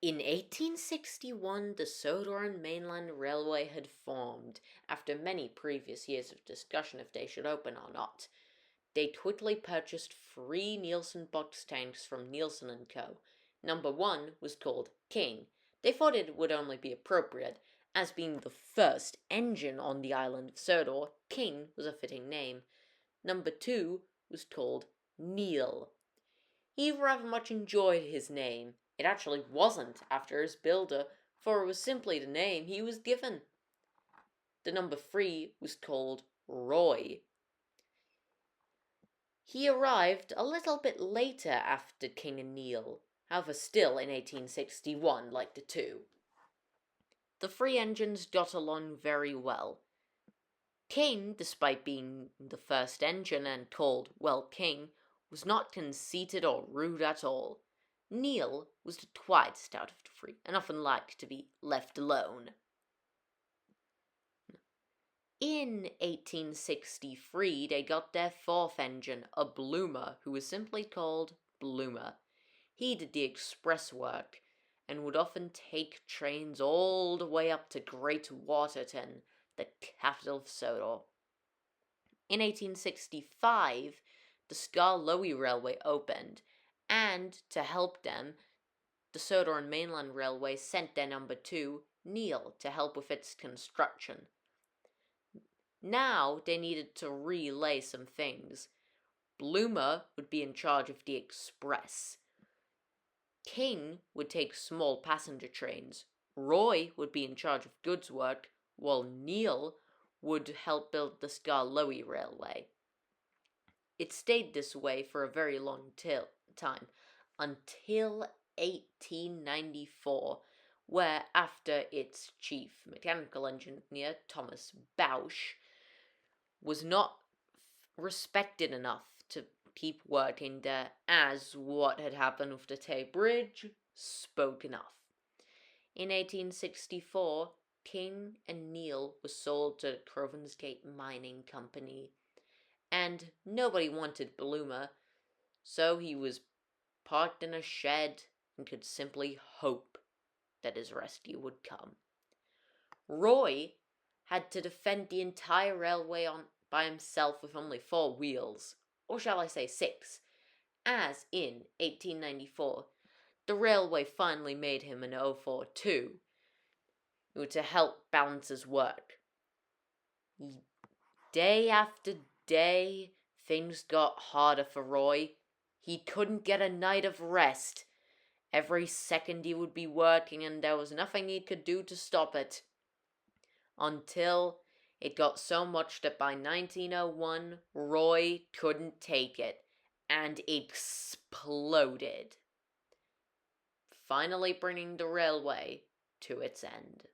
In 1861, the Sodor and Mainland Railway had formed, after many previous years of discussion if they should open or not. They quickly purchased 3 Nielsen box tanks from Nielsen & Co. Number 1 was called King. They thought it would only be appropriate, as being the first engine on the island of Sodor, King was a fitting name. Number 2 was called Neil. He rather much enjoyed his name. It actually wasn't after his builder, for it was simply the name he was given. The number 3 was called Roy. He arrived a little bit later after King and Neil, however still in 1861 like the two. The 3 engines got along very well. King, despite being the first engine and called, well, King, was not conceited or rude at all. Neil was the quietest out of the 3, and often liked to be left alone. In 1863, they got their 4th engine, a Bloomer, who was simply called Bloomer. He did the express work, and would often take trains all the way up to Great Waterton, the capital of Sodor. In 1865, the Skarloey Railway opened, and to help them, the Sodor and Mainland Railway sent their number 2, Neil, to help with its construction. Now they needed to relay some things. Bloomer would be in charge of the express. King would take small passenger trains. Roy would be in charge of goods work, while Neil would help build the Skarloey Railway. It stayed this way for a very long time, until 1894, where after its chief mechanical engineer, Thomas Bausch, was not respected enough to keep working there, as what had happened with the Tay Bridge spoke enough. In 1864, King and Neil was sold to Crovan's Gate Mining Company, and nobody wanted Bloomer, so he was parked in a shed and could simply hope that his rescue would come. Roy had to defend the entire railway by himself with only 4 wheels, or shall I say 6, as in 1894, the railway finally made him an 042 to help balance his work. Day after day, things got harder for Roy. He couldn't get a night of rest. Every second he would be working, and there was nothing he could do to stop it. Until it got so much that by 1901, Roy couldn't take it, and exploded, finally bringing the railway to its end.